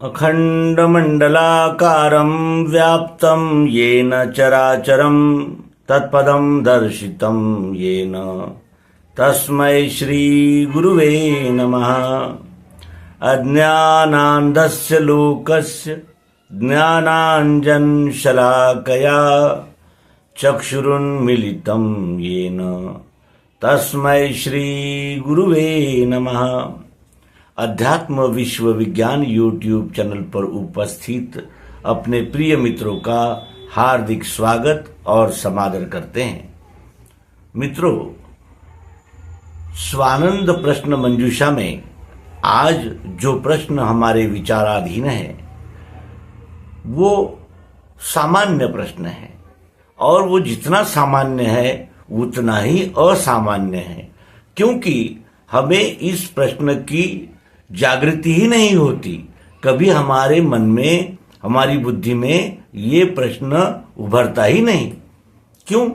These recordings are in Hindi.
अखण्डमण्डलाकारं व्याप्तं येन चराचरं तत्पदं दर्शितं येन तस्मै श्रीगुरुवे नमः। अज्ञानान्धस्य लोकस्य ज्ञानाञ्जनशलाकया चक्षुरुन्मीलितं येन तस्मै श्रीगुरुवे नमः। अध्यात्म विश्व विज्ञान यूट्यूब चैनल पर उपस्थित अपने प्रिय मित्रों का हार्दिक स्वागत और समादर करते हैं। मित्रों, स्वानंद प्रश्न मंजूषा में आज जो प्रश्न हमारे विचाराधीन है वो सामान्य प्रश्न है, और वो जितना सामान्य है उतना ही असामान्य है, क्योंकि हमें इस प्रश्न की जागृति ही नहीं होती। कभी हमारे मन में, हमारी बुद्धि में ये प्रश्न उभरता ही नहीं। क्यों?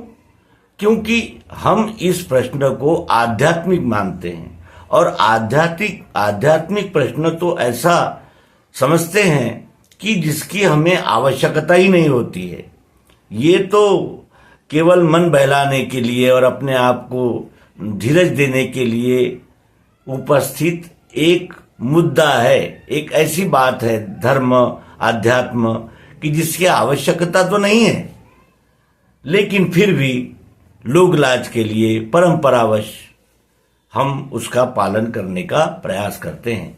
क्योंकि हम इस प्रश्न को आध्यात्मिक मानते हैं, और आध्यात्मिक प्रश्न तो ऐसा समझते हैं कि जिसकी हमें आवश्यकता ही नहीं होती है। ये तो केवल मन बहलाने के लिए और अपने आप को धीरज देने के लिए उपस्थित एक मुद्दा है, एक ऐसी बात है धर्म आध्यात्म कि जिसकी आवश्यकता तो नहीं है, लेकिन फिर भी लोक लाज के लिए परंपरावश हम उसका पालन करने का प्रयास करते हैं।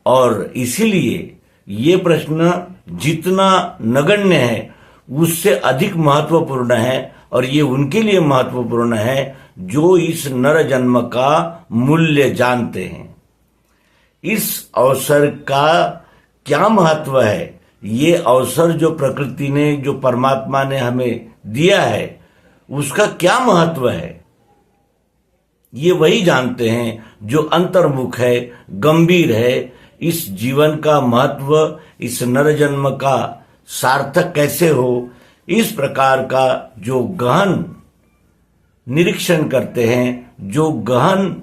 और इसीलिए ये प्रश्न जितना नगण्य है उससे अधिक महत्वपूर्ण है, और ये उनके लिए महत्वपूर्ण है जो इस नर जन्म का मूल्य जानते हैं। इस अवसर का क्या महत्व है, ये अवसर जो प्रकृति ने, जो परमात्मा ने हमें दिया है, उसका क्या महत्व है, ये वही जानते हैं जो अंतर्मुख है, गंभीर है। इस जीवन का महत्व, इस नर जन्म का सार्थक कैसे हो, इस प्रकार का जो गहन निरीक्षण करते हैं, जो गहन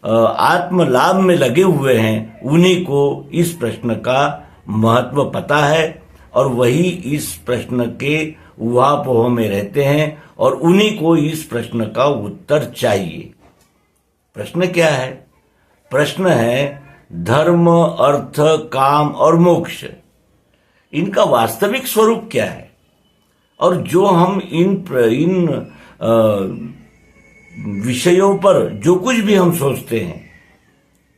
आत्म लाभ में लगे हुए हैं, उन्हीं को इस प्रश्न का महत्व पता है, और वही इस प्रश्न के उहापोह में रहते हैं, और उन्हीं को इस प्रश्न का उत्तर चाहिए। प्रश्न क्या है? प्रश्न है धर्म, अर्थ, काम और मोक्ष, इनका वास्तविक स्वरूप क्या है? और जो हम इन विषयों पर जो कुछ भी हम सोचते हैं,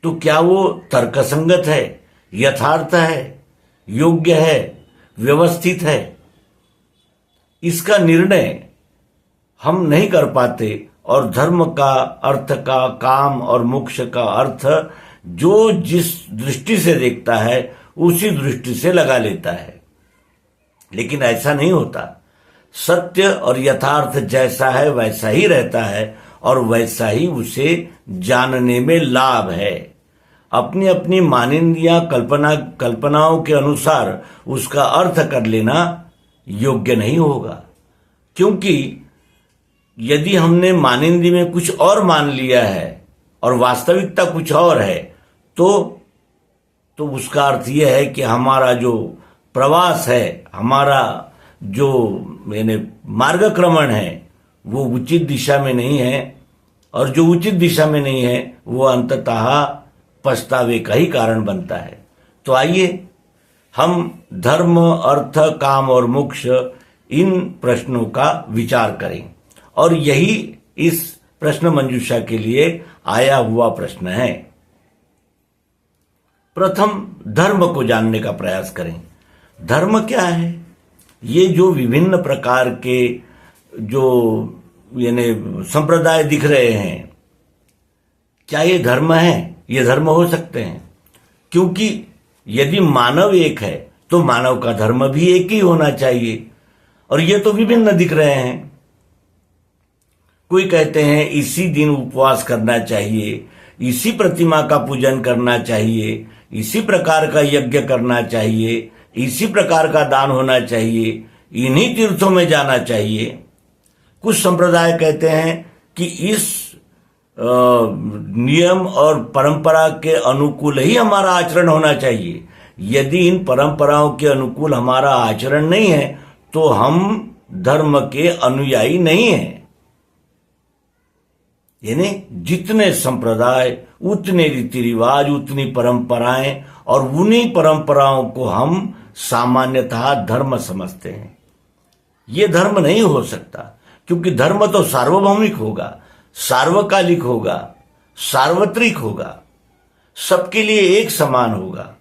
तो क्या वो तर्कसंगत है, यथार्थ है, योग्य है, व्यवस्थित है? इसका निर्णय हम नहीं कर पाते, और धर्म का, अर्थ का, काम और मोक्ष का अर्थ जो जिस दृष्टि से देखता है उसी दृष्टि से लगा लेता है। लेकिन ऐसा नहीं होता। सत्य और यथार्थ जैसा है वैसा ही रहता है, और वैसा ही उसे जानने में लाभ है। अपनी अपनी मानिंदियां कल्पनाओं के अनुसार उसका अर्थ कर लेना योग्य नहीं होगा, क्योंकि यदि हमने मानिंदी में कुछ और मान लिया है और वास्तविकता कुछ और है, तो उसका अर्थ यह है कि हमारा जो प्रवास है, हमारा जो मार्गक्रमण है, वो उचित दिशा में नहीं है, और जो उचित दिशा में नहीं है वो अंततः पछतावे का ही कारण बनता है। तो आइए हम धर्म, अर्थ, काम और मोक्ष, इन प्रश्नों का विचार करें, और यही इस प्रश्न मंजूषा के लिए आया हुआ प्रश्न है। प्रथम धर्म को जानने का प्रयास करें। धर्म क्या है? ये जो विभिन्न प्रकार के जो संप्रदाय दिख रहे हैं, क्या ये धर्म है? ये धर्म हो सकते हैं, क्योंकि यदि मानव एक है तो मानव का धर्म भी एक ही होना चाहिए, और ये तो विभिन्न दिख रहे हैं। कोई कहते हैं इसी दिन उपवास करना चाहिए, इसी प्रतिमा का पूजन करना चाहिए, इसी प्रकार का यज्ञ करना चाहिए, इसी प्रकार का दान होना चाहिए, इन्हीं तीर्थों में जाना चाहिए। कुछ संप्रदाय कहते हैं कि इस नियम और परंपरा के अनुकूल ही हमारा आचरण होना चाहिए, यदि इन परंपराओं के अनुकूल हमारा आचरण नहीं है तो हम धर्म के अनुयायी नहीं हैं। यानी जितने संप्रदाय उतने रीति रिवाज, उतनी परंपराएं, और उन्हीं परंपराओं को हम सामान्यतः धर्म समझते हैं। ये धर्म नहीं हो सकता, क्योंकि धर्म तो सार्वभौमिक होगा, सार्वकालिक होगा, सार्वत्रिक होगा, सबके लिए एक समान होगा।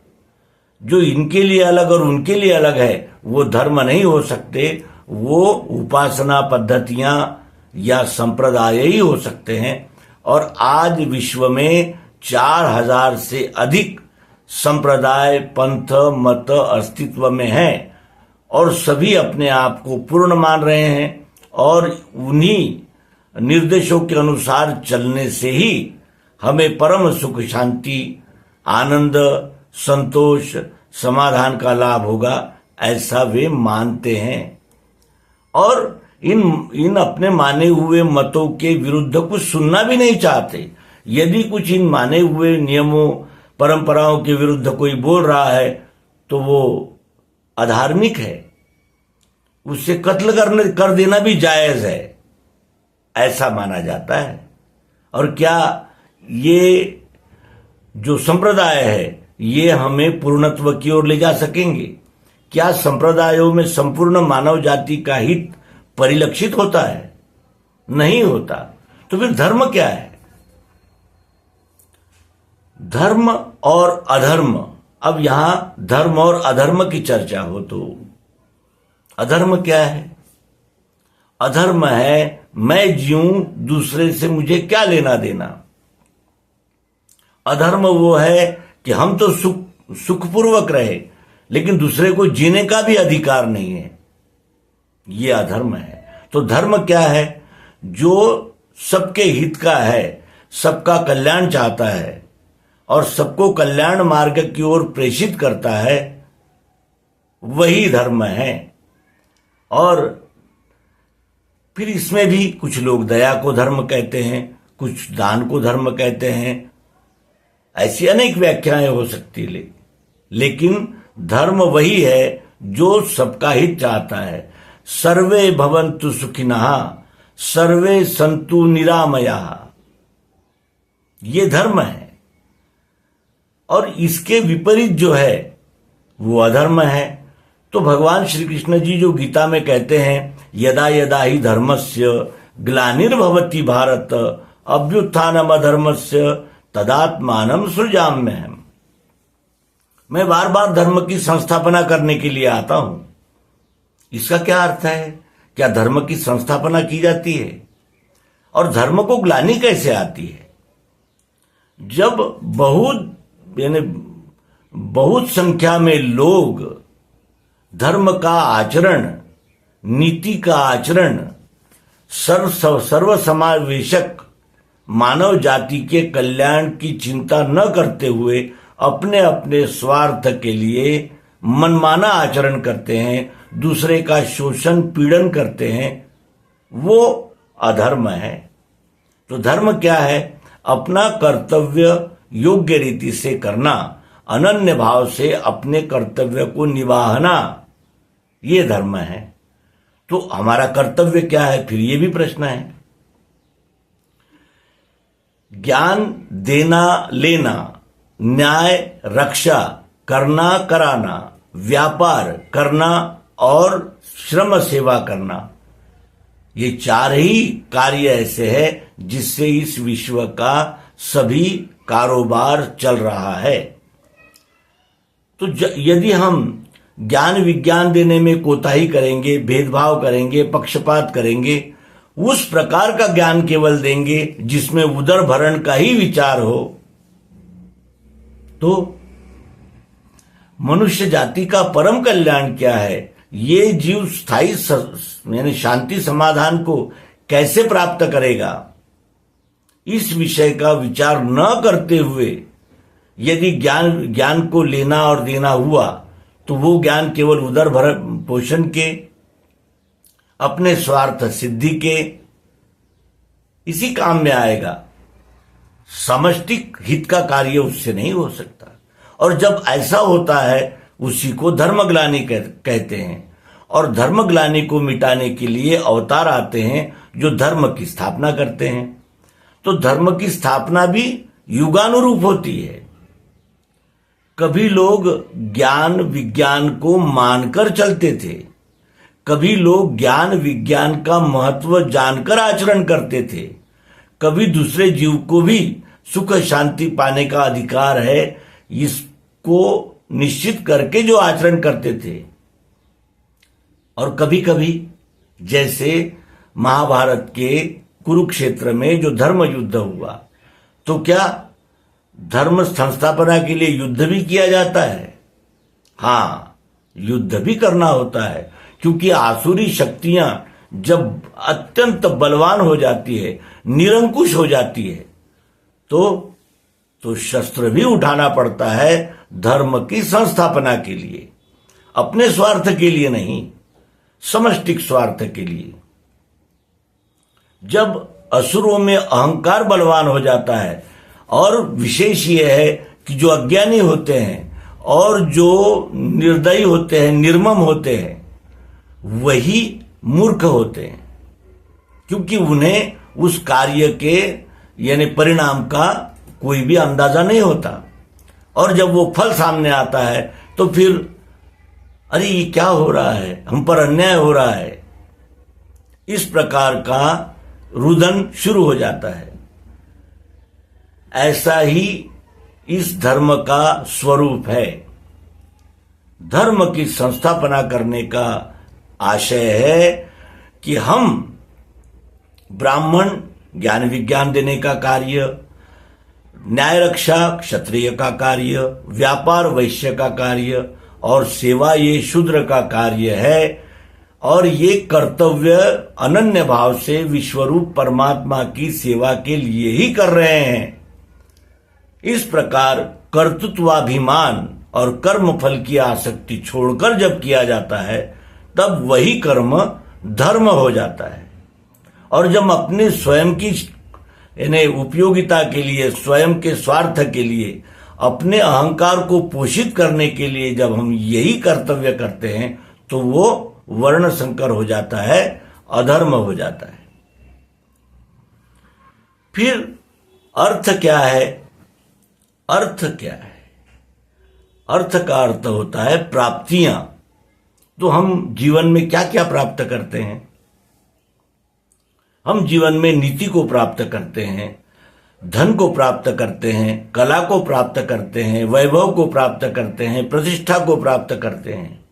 जो इनके लिए अलग और उनके लिए अलग है वो धर्म नहीं हो सकते, वो उपासना पद्धतियां या संप्रदाय ही हो सकते हैं। और आज विश्व में 4000 से अधिक संप्रदाय, पंथ, मत अस्तित्व में हैं और सभी अपने आप को पूर्ण मान रहे हैं और उन्हीं निर्देशों के अनुसार चलने से ही हमें परम सुख, शांति, आनंद, संतोष, समाधान का लाभ होगा, ऐसा वे मानते हैं। और इन अपने माने हुए मतों के विरुद्ध कुछ सुनना भी नहीं चाहते। यदि कुछ इन माने हुए नियमों, परंपराओं के विरुद्ध कोई बोल रहा है तो वो अधार्मिक है, उससे कत्ल कर देना भी जायज है, ऐसा माना जाता है। और क्या ये जो संप्रदाय है ये हमें पूर्णत्व की ओर ले जा सकेंगे? क्या संप्रदायों में संपूर्ण मानव जाति का हित परिलक्षित होता है? नहीं होता। तो फिर धर्म क्या है? धर्म और अधर्म, अब यहां धर्म और अधर्म की चर्चा हो तो अधर्म क्या है? अधर्म है मैं जीऊं, दूसरे से मुझे क्या लेना देना। अधर्म वो है कि हम तो सुखपूर्वक रहे लेकिन दूसरे को जीने का भी अधिकार नहीं है, ये अधर्म है। तो धर्म क्या है? जो सबके हित का है, सबका कल्याण चाहता है और सबको कल्याण मार्ग की ओर प्रेषित करता है, वही धर्म है। और फिर इसमें भी कुछ लोग दया को धर्म कहते हैं, कुछ दान को धर्म कहते हैं, ऐसी अनेक व्याख्याएं हो सकती है। लेकिन धर्म वही है जो सबका हित चाहता है। सर्वे भवन्तु सुखिनः, सर्वे सन्तु निरामयाः, ये धर्म है। और इसके विपरीत जो है वो अधर्म है। तो भगवान श्री कृष्ण जी जो गीता में कहते हैं, यदा यदा ही धर्मस्य ग्लानिर्भवति भारत अभ्युत्थानम अधर्मस्य तदात्मानं सृजाम्यहम्। मैं बार बार धर्म की संस्थापना करने के लिए आता हूं। इसका क्या अर्थ है? क्या धर्म की संस्थापना की जाती है? और धर्म को ग्लानि कैसे आती है? जब बहुत संख्या में लोग धर्म का आचरण, नीति का आचरण, सर्व समावेशक मानव जाति के कल्याण की चिंता न करते हुए अपने अपने स्वार्थ के लिए मनमाना आचरण करते हैं, दूसरे का शोषण पीड़न करते हैं, वो अधर्म है। तो धर्म क्या है? अपना कर्तव्य योग्य रीति से करना, अनन्य भाव से अपने कर्तव्य को निभाना, ये धर्म है। तो हमारा कर्तव्य क्या है? फिर ये भी प्रश्न है। ज्ञान देना लेना, न्याय रक्षा करना कराना, व्यापार करना और श्रम सेवा करना, ये चार ही कार्य ऐसे हैं जिससे इस विश्व का सभी कारोबार चल रहा है। तो यदि हम ज्ञान विज्ञान देने में कोताही करेंगे, भेदभाव करेंगे, पक्षपात करेंगे, उस प्रकार का ज्ञान केवल देंगे जिसमें उदर भरण का ही विचार हो, तो मनुष्य जाति का परम कल्याण क्या है? ये जीव स्थायी यानी शांति समाधान को कैसे प्राप्त करेगा? इस विषय का विचार न करते हुए यदि ज्ञान को लेना और देना हुआ तो वो ज्ञान केवल उदर भरण पोषण के, अपने स्वार्थ सिद्धि के इसी काम में आएगा। समष्टि हित का कार्य उससे नहीं हो सकता। और जब ऐसा होता है उसी को धर्मग्लानि कहते हैं। और धर्मग्लानि को मिटाने के लिए अवतार आते हैं जो धर्म की स्थापना करते हैं। तो धर्म की स्थापना भी युगानुरूप होती है। कभी लोग ज्ञान विज्ञान को मानकर चलते थे, कभी लोग ज्ञान विज्ञान का महत्व जानकर आचरण करते थे, कभी दूसरे जीव को भी सुख शांति पाने का अधिकार है इसको निश्चित करके जो आचरण करते थे। और कभी कभी जैसे महाभारत के कुरुक्षेत्र में जो धर्म युद्ध हुआ, तो क्या धर्म संस्थापना के लिए युद्ध भी किया जाता है? हाँ, युद्ध भी करना होता है, क्योंकि आसुरी शक्तियां जब अत्यंत बलवान हो जाती है, निरंकुश हो जाती है, तो शस्त्र भी उठाना पड़ता है धर्म की संस्थापना के लिए, अपने स्वार्थ के लिए नहीं, समष्टिक स्वार्थ के लिए। जब असुरों में अहंकार बलवान हो जाता है, और विशेष ये है कि जो अज्ञानी होते हैं और जो निर्दयी होते हैं, निर्मम होते हैं, वही मूर्ख होते हैं, क्योंकि उन्हें उस कार्य के यानी परिणाम का कोई भी अंदाजा नहीं होता। और जब वो फल सामने आता है तो फिर अरे ये क्या हो रहा है, हम पर अन्याय हो रहा है, इस प्रकार का रुदन शुरू हो जाता है। ऐसा ही इस धर्म का स्वरूप है। धर्म की संस्थापना करने का आशय है कि हम ब्राह्मण ज्ञान विज्ञान देने का कार्य, न्याय रक्षा क्षत्रिय का कार्य, व्यापार वैश्य का कार्य और सेवा ये शूद्र का कार्य है। और ये कर्तव्य अनन्य भाव से विश्वरूप परमात्मा की सेवा के लिए ही कर रहे हैं। इस प्रकार कर्तृत्वाभिमान और कर्म फल की आसक्ति छोड़कर जब किया जाता है, तब वही कर्म धर्म हो जाता है। और जब अपने स्वयं की यानी उपयोगिता के लिए, स्वयं के स्वार्थ के लिए, अपने अहंकार को पोषित करने के लिए जब हम यही कर्तव्य करते हैं, तो वो वर्ण संकर हो जाता है, अधर्म हो जाता है। फिर अर्थ क्या है? अर्थ क्या है? अर्थ का अर्थ होता है प्राप्तियां। तो हम जीवन में क्या क्या प्राप्त करते हैं? हम जीवन में नीति को प्राप्त करते हैं, धन को प्राप्त करते हैं, कला को प्राप्त करते हैं, वैभव को प्राप्त करते हैं, प्रतिष्ठा को प्राप्त करते हैं।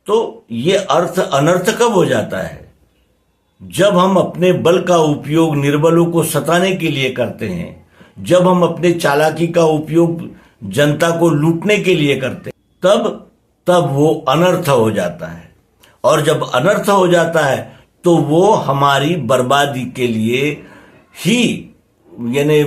तो ये अर्थ अनर्थ कब हो जाता है? जब हम अपने बल का उपयोग निर्बलों को सताने के लिए करते हैं, जब हम अपने चालाकी का उपयोग जनता को लूटने के लिए करते हैं, तब वो अनर्थ हो जाता है। और जब अनर्थ हो जाता है तो वो हमारी बर्बादी के लिए ही यानी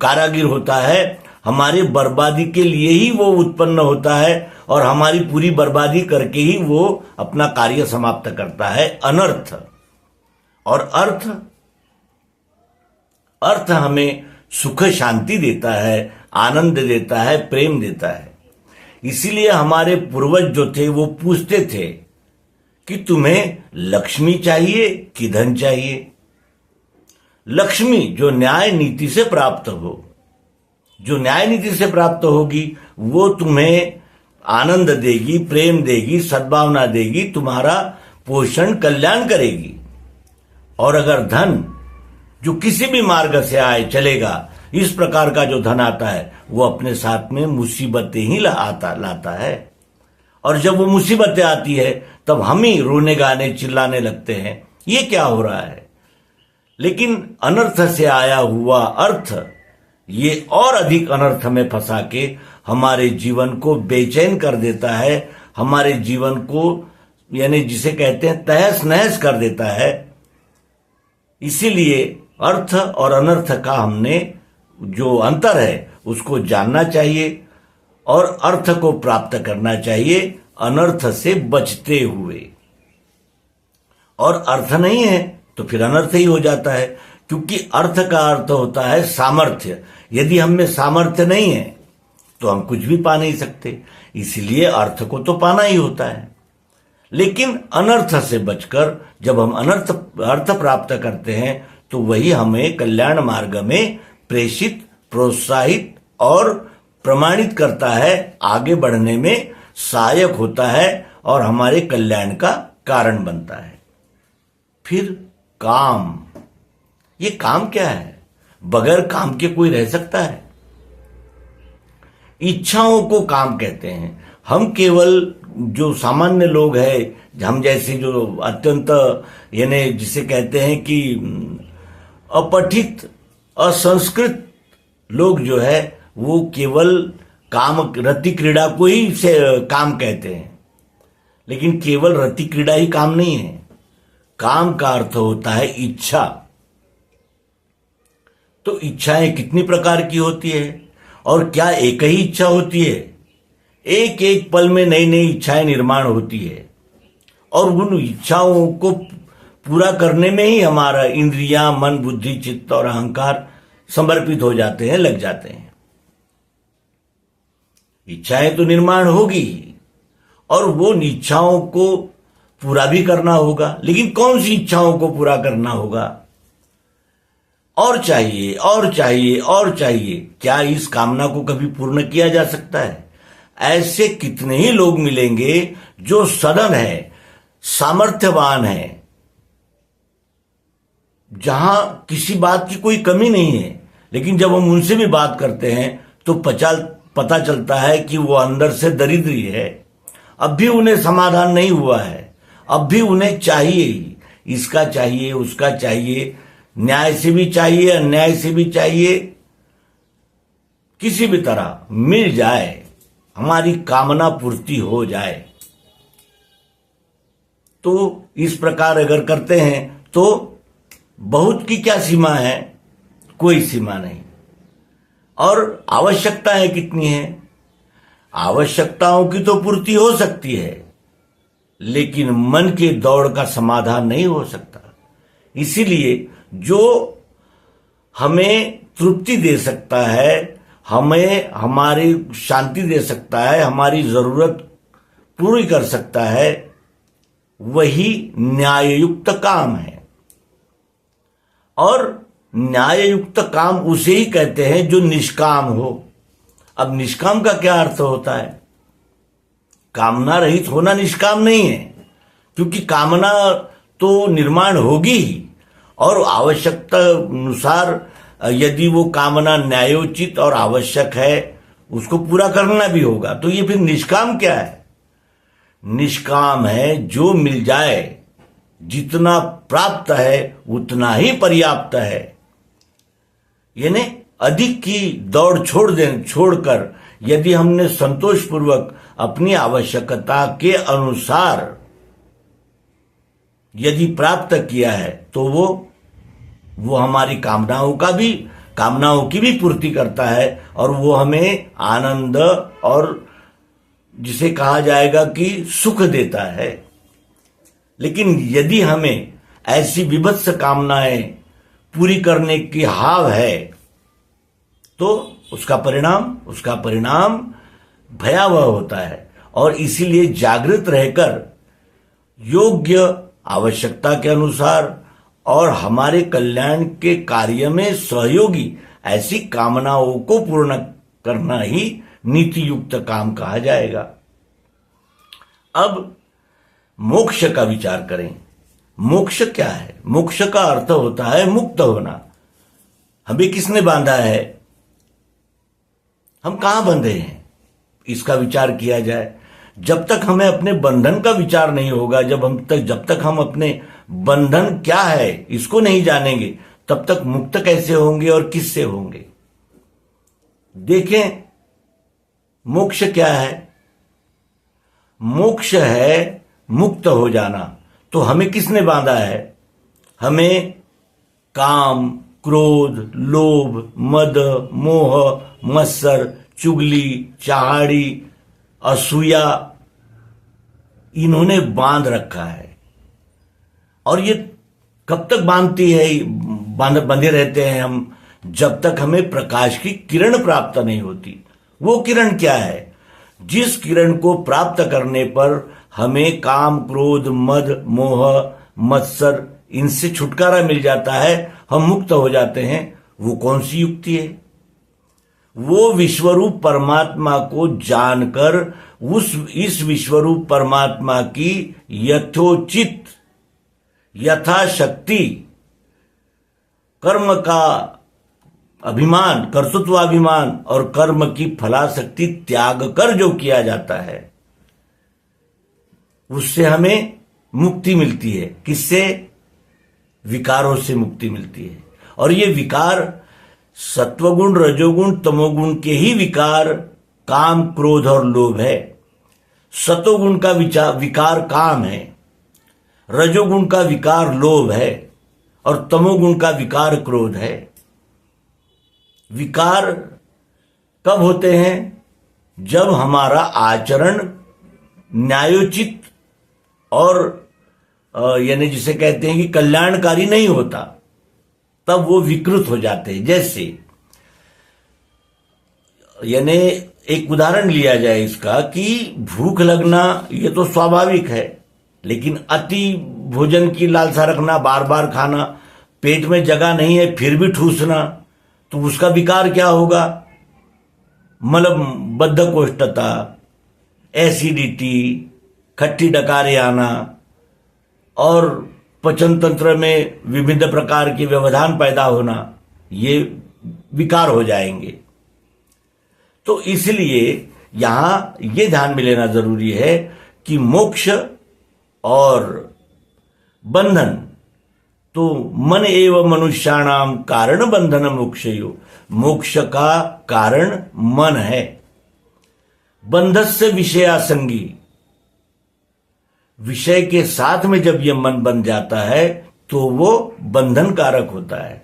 कारागिर होता है, हमारी बर्बादी के लिए ही वो उत्पन्न होता है, और हमारी पूरी बर्बादी करके ही वो अपना कार्य समाप्त करता है। अनर्थ और अर्थ हमें सुख शांति देता है, आनंद देता है, प्रेम देता है। इसीलिए हमारे पूर्वज जो थे वो पूछते थे कि तुम्हें लक्ष्मी चाहिए कि धन चाहिए? लक्ष्मी जो न्याय नीति से प्राप्त हो, जो न्याय नीति से प्राप्त होगी, वो तुम्हें आनंद देगी, प्रेम देगी, सद्भावना देगी, तुम्हारा पोषण कल्याण करेगी। और अगर धन जो किसी भी मार्ग से आए चलेगा, इस प्रकार का जो धन आता है, वो अपने साथ में मुसीबतें ही लाता है। और जब वो मुसीबतें आती है, तब हम ही रोने गाने चिल्लाने लगते हैं, ये क्या हो रहा है। लेकिन अनर्थ से आया हुआ अर्थ ये और अधिक अनर्थ में फंसा के हमारे जीवन को बेचैन कर देता है, हमारे जीवन को यानी जिसे कहते हैं तहस नहस कर देता है। इसीलिए अर्थ और अनर्थ का हमने जो अंतर है उसको जानना चाहिए और अर्थ को प्राप्त करना चाहिए अनर्थ से बचते हुए। और अर्थ नहीं है तो फिर अनर्थ ही हो जाता है, क्योंकि अर्थ का अर्थ होता है सामर्थ्य। यदि हम में सामर्थ्य नहीं है तो हम कुछ भी पा नहीं सकते। इसलिए अर्थ को तो पाना ही होता है। लेकिन अनर्थ से बचकर जब हम अर्थ प्राप्त करते हैं तो वही हमें कल्याण मार्ग में प्रेषित, प्रोत्साहित और प्रमाणित करता है, आगे बढ़ने में सहायक होता है और हमारे कल्याण का कारण बनता है। फिर काम, ये काम क्या है? बगैर काम के कोई रह सकता है? इच्छाओं को काम कहते हैं। हम केवल जो सामान्य लोग हैं, हम जैसे जो अत्यंत यानी जिसे कहते हैं कि अपठित, असंस्कृत लोग जो है वो केवल काम, रति क्रीड़ा को ही से काम कहते हैं। लेकिन केवल रति क्रीड़ा ही काम नहीं है। काम का अर्थ होता है इच्छा। तो इच्छाएं कितनी प्रकार की होती है और क्या एक ही इच्छा होती है? एक एक पल में नई नई इच्छाएं निर्माण होती है और उन इच्छाओं को पूरा करने में ही हमारा इंद्रियां, मन, बुद्धि, चित्त और अहंकार समर्पित हो जाते हैं, लग जाते हैं। इच्छाएं तो निर्माण होगी और वो इच्छाओं को पूरा भी करना होगा। लेकिन कौन सी इच्छाओं को पूरा करना होगा? और चाहिए और चाहिए और चाहिए। क्या इस कामना को कभी पूर्ण किया जा सकता है? ऐसे कितने ही लोग मिलेंगे जो सधन है, सामर्थ्यवान है, जहां किसी बात की कोई कमी नहीं है, लेकिन जब हम उनसे भी बात करते हैं तो पता चलता है कि वो अंदर से दरिद्री है। अब भी उन्हें समाधान नहीं हुआ है, अब भी उन्हें चाहिए ही, इसका चाहिए, उसका चाहिए, न्याय से भी चाहिए, अन्याय से भी चाहिए, किसी भी तरह मिल जाए, हमारी कामना पूर्ति हो जाए। तो इस प्रकार अगर करते हैं तो बहुत की क्या सीमा है? कोई सीमा नहीं। और आवश्यकताएं कितनी है? आवश्यकताओं की तो पूर्ति हो सकती है, लेकिन मन के दौड़ का समाधान नहीं हो सकता। इसीलिए जो हमें तृप्ति दे सकता है, हमें हमारी शांति दे सकता है, हमारी जरूरत पूरी कर सकता है, वही न्याययुक्त काम है। और न्याययुक्त काम उसे ही कहते हैं जो निष्काम हो। अब निष्काम का क्या अर्थ होता है? कामना रहित होना निष्काम नहीं है, क्योंकि कामना तो निर्माण होगी ही और आवश्यकता अनुसार यदि वो कामना न्यायोचित और आवश्यक है उसको पूरा करना भी होगा। तो ये फिर निष्काम क्या है? निष्काम है जो मिल जाए, जितना प्राप्त है उतना ही पर्याप्त है। यानी अधिक की दौड़ छोड़कर यदि हमने संतोषपूर्वक अपनी आवश्यकता के अनुसार यदि प्राप्त किया है तो वो हमारी कामनाओं की भी पूर्ति करता है और वो हमें आनंद और जिसे कहा जाएगा कि सुख देता है। लेकिन यदि हमें ऐसी विभत्स कामनाएं पूरी करने की हाव है तो उसका परिणाम भयावह होता है। और इसीलिए जागृत रहकर योग्य आवश्यकता के अनुसार और हमारे कल्याण के कार्य में सहयोगी ऐसी कामनाओं को पूर्ण करना ही नीति युक्त काम कहा जाएगा। अब मोक्ष का विचार करें। मोक्ष क्या है? मोक्ष का अर्थ होता है मुक्त होना। हमें किसने बांधा है? हम कहां बंधे हैं? इसका विचार किया जाए। जब तक हमें अपने बंधन का विचार नहीं होगा, जब तक हम अपने बंधन क्या है इसको नहीं जानेंगे, तब तक मुक्त कैसे होंगे और किससे होंगे? देखें, मोक्ष क्या है? मोक्ष है मुक्त हो जाना। तो हमें किसने बांधा है? हमें काम, क्रोध, लोभ, मद, मोह, मत्सर, चुगली, चाहड़ी, असूया, इन्होंने बांध रखा है। और ये कब तक बंधे रहते हैं हम? जब तक हमें प्रकाश की किरण प्राप्त नहीं होती। वो किरण क्या है? जिस किरण को प्राप्त करने पर हमें काम, क्रोध, मद, मोह, मत्सर इनसे छुटकारा मिल जाता है, हम मुक्त हो जाते हैं, वो कौन सी युक्ति है? वो विश्वरूप परमात्मा को जानकर इस विश्वरूप परमात्मा की यथोचित, यथाशक्ति कर्म का अभिमान, कर्तृत्वाभिमान और कर्म की फलाशक्ति त्याग कर जो किया जाता है, उससे हमें मुक्ति मिलती है। किससे? विकारों से मुक्ति मिलती है। और ये विकार सत्वगुण, रजोगुण, तमोगुण के ही विकार काम, क्रोध और लोभ है। सतोगुण का विकार काम है, रजोगुण का विकार लोभ है और तमोगुण का विकार क्रोध है। विकार कब होते हैं? जब हमारा आचरण न्यायोचित और यानी जिसे कहते हैं कि कल्याणकारी नहीं होता, तब वो विकृत हो जाते हैं। जैसे यानी एक उदाहरण लिया जाए इसका कि भूख लगना ये तो स्वाभाविक है, लेकिन अति भोजन की लालसा रखना, बार बार खाना, पेट में जगह नहीं है फिर भी ठूसना, तो उसका विकार क्या होगा? मतलब बद्धकोष्ठता, एसिडिटी, खट्टी डकारे आना और पचन तंत्र में विभिन्न प्रकार के व्यवधान पैदा होना, ये विकार हो जाएंगे। तो इसलिए यहां ये ध्यान में लेना जरूरी है कि मोक्ष और बंधन तो मन एवं मनुष्याणाम कारण बंधन मोक्षयो, मोक्ष का कारण मन है। बंधस्य विषयासंगी, विषय के साथ में जब यह मन बन जाता है तो वो बंधन कारक होता है।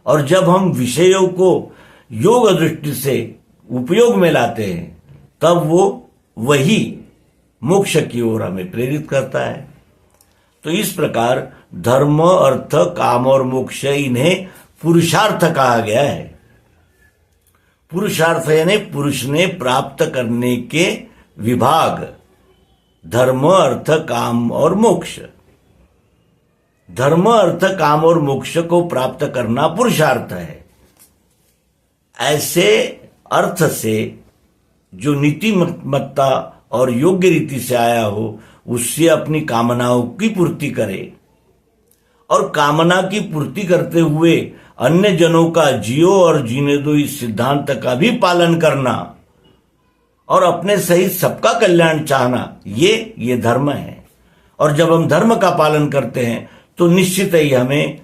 और जब हम विषयों को योग दृष्टि से उपयोग में लाते हैं, तब वो वही मोक्ष की ओर हमें प्रेरित करता है। तो इस प्रकार धर्म, अर्थ, काम और मोक्ष, इन्हें पुरुषार्थ कहा गया है। पुरुषार्थ यानी पुरुष ने प्राप्त करने के विभाग, धर्म, अर्थ, काम और मोक्ष। धर्म, अर्थ, काम और मोक्ष को प्राप्त करना पुरुषार्थ है। ऐसे अर्थ से जो नीतिमत्ता और योग्य रीति से आया हो, उससे अपनी कामनाओं की पूर्ति करे और कामना की पूर्ति करते हुए अन्य जनों का जियो और जीने दो इस सिद्धांत का भी पालन करना और अपने सहित सबका कल्याण चाहना, ये धर्म है। और जब हम धर्म का पालन करते हैं तो निश्चित ही हमें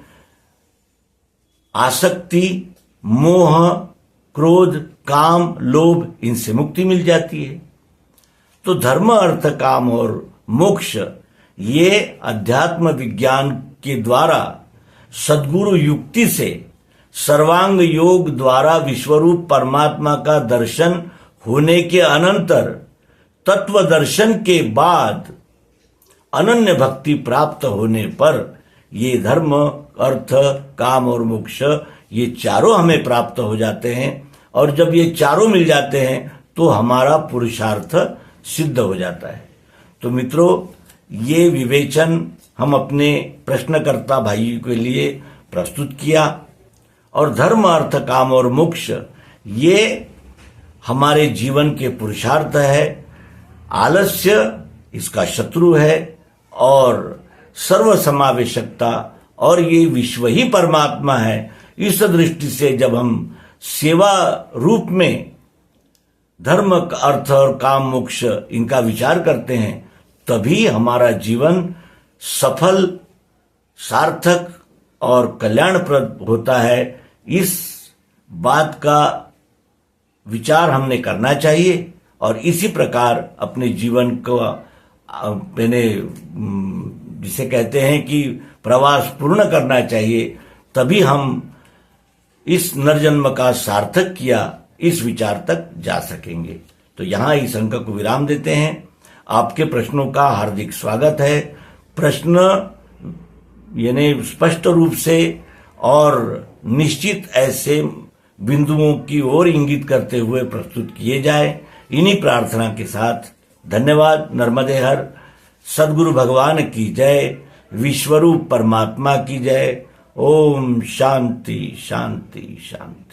आसक्ति, मोह, क्रोध, काम, लोभ इनसे मुक्ति मिल जाती है। तो धर्म, अर्थ, काम और मोक्ष ये अध्यात्म विज्ञान के द्वारा सद्गुरु युक्ति से सर्वांग योग द्वारा विश्वरूप परमात्मा का दर्शन होने के अनंतर तत्व दर्शन के बाद अनन्य भक्ति प्राप्त होने पर ये धर्म, अर्थ, काम और मोक्ष ये चारों हमें प्राप्त हो जाते हैं। और जब ये चारों मिल जाते हैं तो हमारा पुरुषार्थ सिद्ध हो जाता है। तो मित्रों, ये विवेचन हम अपने प्रश्नकर्ता भाई के लिए प्रस्तुत किया। और धर्म, अर्थ, काम और मोक्ष ये हमारे जीवन के पुरुषार्थ है। आलस्य इसका शत्रु है और सर्वसमावेशकता और ये विश्व ही परमात्मा है। इस दृष्टि से जब हम सेवा रूप में धर्म, अर्थ और काम, मोक्ष इनका विचार करते हैं, तभी हमारा जीवन सफल, सार्थक और कल्याणप्रद होता है। इस बात का विचार हमने करना चाहिए और इसी प्रकार अपने जीवन को मैंने जिसे कहते हैं कि प्रवास पूर्ण करना चाहिए। तभी हम इस नरजन्म का सार्थक किया, इस विचार तक जा सकेंगे। तो यहां इस अंक को विराम देते हैं। आपके प्रश्नों का हार्दिक स्वागत है। प्रश्न यानी स्पष्ट रूप से और निश्चित ऐसे बिंदुओं की ओर इंगित करते हुए प्रस्तुत किए जाए। इन्हीं प्रार्थना के साथ धन्यवाद। नर्मदे हर। सद्गुरु भगवान की जय। विश्वरूप परमात्मा की जय। ओम शांति शांति शांति।